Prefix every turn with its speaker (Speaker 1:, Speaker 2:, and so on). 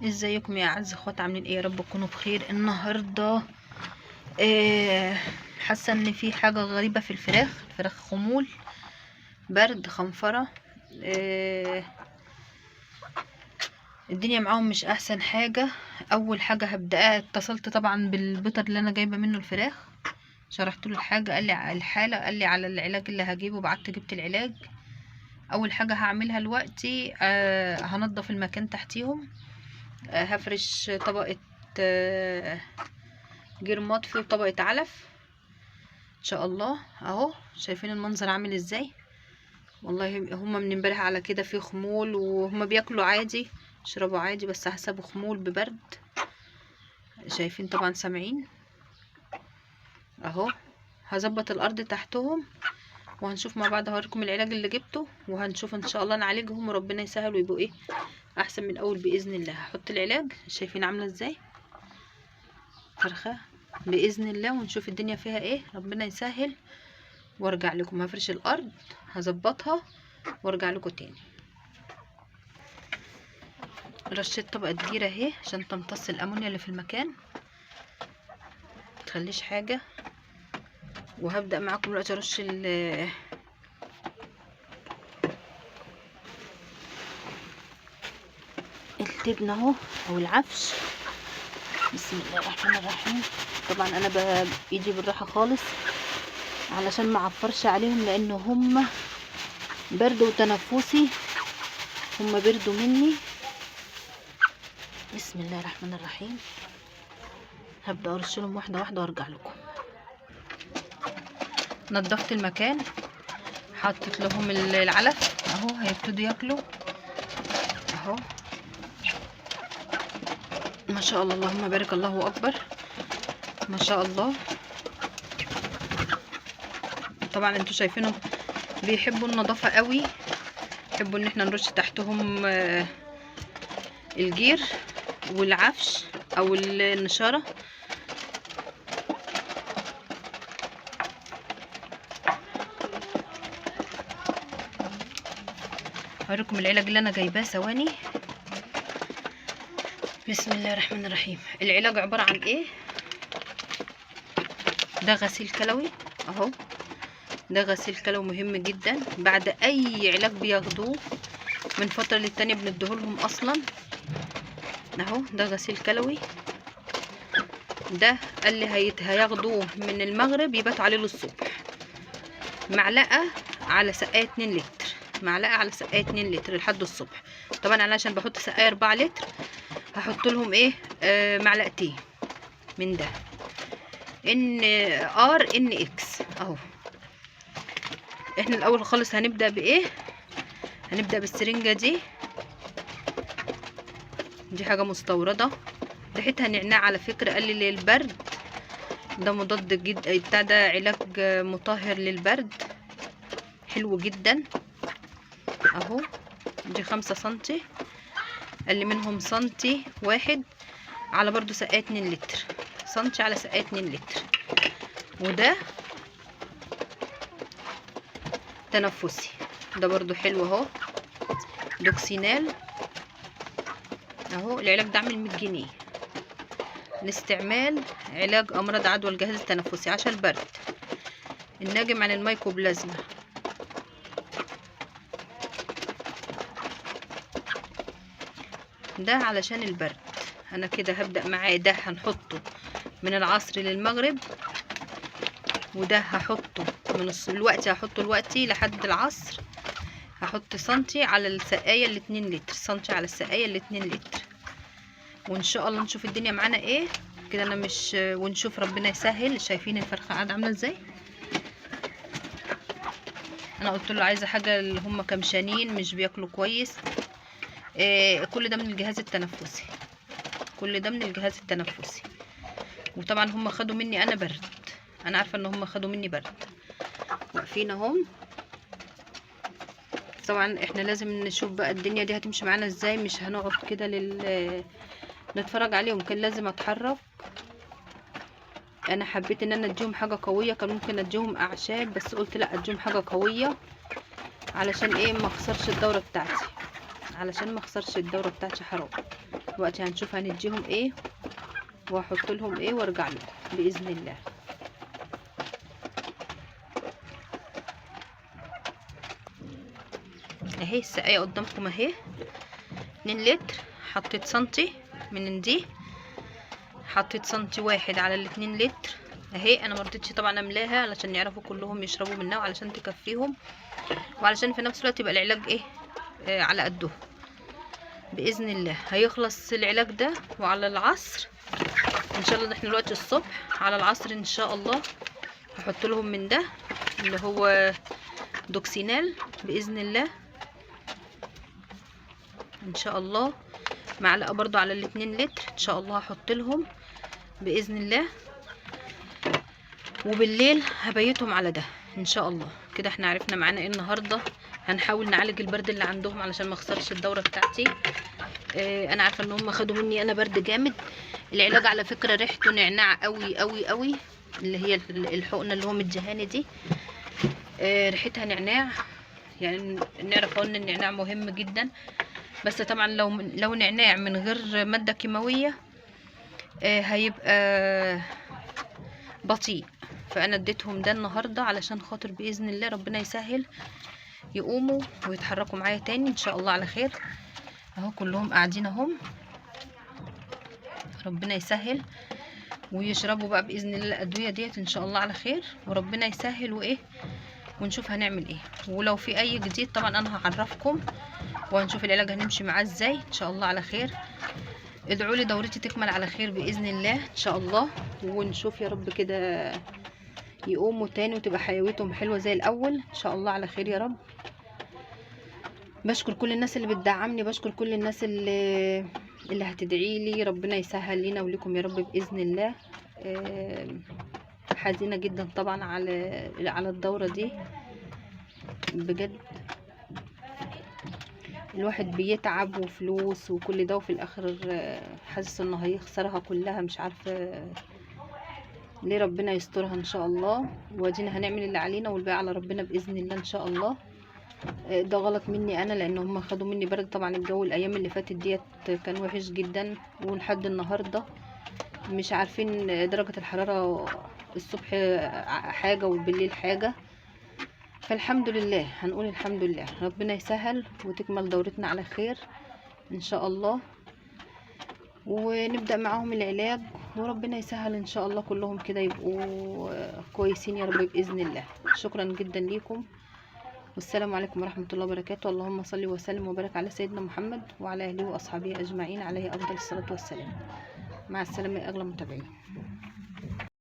Speaker 1: ازيكم يا اعز اخوات؟ عاملين ايه؟ يا رب تكونوا بخير. النهارده حاسه ان في حاجه غريبه في الفراخ خمول، برد، خنفره. الدنيا معاهم مش احسن حاجه. اول حاجه هبدأها، اتصلت طبعا بالبيطر اللي انا جايبه منه الفراخ، شرحت له الحاجه، قال لي على الحاله، قال لي على العلاج اللي هجيبه، بعت جبت العلاج. اول حاجه هعملها دلوقتي هنضف المكان تحتيهم. هفرش طبقه جير مطفي وطبقة علف ان شاء الله. اهو شايفين المنظر عامل ازاي؟ والله هما من امبارح على كده في خمول، وهما بياكلوا عادي يشربوا عادي، بس حسبوا خمول ببرد. شايفين طبعا، سامعين اهو. هظبط الارض تحتهم وهنشوف مع بعض، هوريكم العلاج اللي جبته وهنشوف ان شاء الله نعالجهم وربنا يسهل ويبقوا ايه احسن من اول باذن الله. هحط العلاج، شايفين عامله ازاي فرخه باذن الله، ونشوف الدنيا فيها ايه، ربنا يسهل وارجع لكم. هفرش الارض، هظبطها وارجع لكم تاني. رشيت طبقه جيره اهي عشان تمتص الامونيا اللي في المكان، متخليش حاجه. وهبدا معاكم دلوقتي ارش التبن اهو او العفش. بسم الله الرحمن الرحيم. طبعا انا بايدي بالراحه خالص علشان ما اعفرش عليهم، لان هم برد وتنفسي، هم بردوا مني. بسم الله الرحمن الرحيم. هبدا ارش لهم واحده واحده وارجع لكم. نضفت المكان، حطيت لهم العلف اهو، هيبتدوا ياكلوا اهو. ما شاء الله، اللهم بارك، الله اكبر، ما شاء الله. طبعا انتوا شايفينهم بيحبوا النظافه قوي، يحبوا ان احنا نرش تحتهم الجير والعفش او النشاره. هوريكم العلاج اللي انا جايباه، ثواني. بسم الله الرحمن الرحيم. العلاج عباره عن ايه؟ ده غسيل كلوي اهو، ده غسيل كلوي مهم جدا بعد اي علاج بياخدوه، من فتره للتانيه بنديهولهم اصلا اهو. ده غسيل كلوي، ده قال لي هياخدوه من المغرب يباتوا عليه للصبح. معلقه على سقايه 2 لتر، معلقه على سقايه 2 لتر لحد الصبح. طبعا انا عشان بحط سقايه 4 لتر هحط لهم ايه، معلقتين من ده ان اكس اهو. احنا الاول خالص هنبدا بايه؟ هنبدا بالسرنجه دي حاجه مستورده، ريحتها نعناع على فكره، قلل للبرد. ده مضاد جدا بتاع، ده علاج مطهر للبرد، حلو جدا اهو. دي 5 سنتي، قال منهم سنتي واحد على برضو سقايه 2 لتر، سنتي على سقايه 2 لتر. وده تنفسي، ده برضو حلو اهو، دوكسينال اهو. العلاج ده عامل 100 جنيه لاستعمال علاج امراض عدوى الجهاز التنفسي عشان البرد الناجم عن الميكوبلازما. ده علشان البرد. انا كده هبدأ معاه، ده هنحطه من العصر للمغرب، وده هحطه من الوقت، هحطه دلوقتي لحد العصر. هحط سنتي على السقايه ال 2 لتر، سنتي على السقايه ال 2 لتر، وان شاء الله نشوف الدنيا معانا ايه كده. انا مش ونشوف ربنا يسهل. شايفين الفرخه قاعده عامله ازاي؟ انا قلت له عايزه حاجه اللي هم كمشانين مش بياكلوا كويس. كل ده من الجهاز التنفسي، كل ده من الجهاز التنفسي. وطبعا هم خدوا مني انا برد، انا عارفه ان هم خدوا مني برد. واقفين اهم. طبعا احنا لازم نشوف بقى الدنيا دي هتمشي معانا ازاي، مش هنقعد كده نتفرج عليهم، كان لازم اتحرك. انا حبيت ان انا اديهم حاجه قويه، كان ممكن اديهم اعشاب، بس قلت لا اديهم حاجه قويه علشان ايه، ما اخسرش الدوره بتاعتي، علشان ما اخسرش الدوره بتاعتي، حرام. دلوقتي هنشوف هنديهم ايه وهحط لهم ايه وارجع لكم باذن الله. اهي السقايه قدامكم اهي 2 لتر. حطيت سنتي من دي، حطيت سنتي واحد على الاتنين لتر اهي. انا مرضتش طبعا املاها علشان يعرفوا كلهم يشربوا منها وعلشان تكفيهم وعلشان في نفس الوقت يبقى العلاج ايه على قده باذن الله. هيخلص العلاج ده وعلى العصر ان شاء الله، احنا دلوقتي الصبح، على العصر ان شاء الله هحط لهم من ده اللي هو دوكسينال باذن الله ان شاء الله. معلقه برضو على الاتنين لتر ان شاء الله هحط لهم باذن الله. وبالليل هبيتهم على ده ان شاء الله. كده احنا عرفنا معانا ايه النهارده. هنحاول نعالج البرد اللي عندهم علشان ما اخسرش الدوره بتاعتي. انا عارفه ان هم خدوا مني انا برد جامد. العلاج على فكره ريحته نعناع قوي قوي قوي، اللي هي الحقنه اللي هو مديهاني دي ريحتها نعناع. يعني نعرف ان النعناع مهم جدا، بس طبعا لو نعناع من غير ماده كيماويه هيبقى بطيء. فانا اديتهم ده النهارده علشان خاطر باذن الله ربنا يسهل يقوموا ويتحركوا معايا تاني ان شاء الله على خير. اهو كلهم قاعدين اهم، ربنا يسهل ويشربوا بقى باذن الله الادويه ديت ان شاء الله على خير، وربنا يسهل وايه ونشوف هنعمل ايه. ولو في اي جديد طبعا انا هعرفكم وهنشوف العلاج هنمشي معاه ازاي ان شاء الله على خير. ادعوا لي دورتي تكمل على خير باذن الله ان شاء الله، ونشوف يا رب كده يقوموا تاني وتبقى حيويتهم حلوه زي الاول ان شاء الله على خير يا رب. بشكر كل الناس اللي بتدعمني، بشكر كل الناس اللي هتدعي لي. ربنا يسهل لينا ولكم يا رب باذن الله. حزينه جدا طبعا على الدوره دي بجد. الواحد بيتعب وفلوس وكل ده وفي الاخر حاسس انه هيخسرها كلها، مش عارفه ليه. ربنا يسترها ان شاء الله، وادينا هنعمل اللي علينا والباقي على ربنا باذن الله ان شاء الله. ده غلط مني انا لان هم خدوا مني برد. طبعا الجو الايام اللي فاتت ديت كان وحش جدا ولحد النهارده مش عارفين درجه الحراره، الصبح حاجه وبالليل حاجه. فالحمد لله، هنقول الحمد لله. ربنا يسهل وتكمل دورتنا على خير ان شاء الله، ونبدأ معاهم العلاج وربنا يسهل ان شاء الله كلهم كده يبقوا كويسين يا رب بإذن الله. شكرا جدا ليكم والسلام عليكم ورحمة الله وبركاته. اللهم صل وسلم وبارك على سيدنا محمد وعلى اله واصحابه اجمعين عليه افضل الصلاة والسلام. مع السلامة يا اغلى متابعين.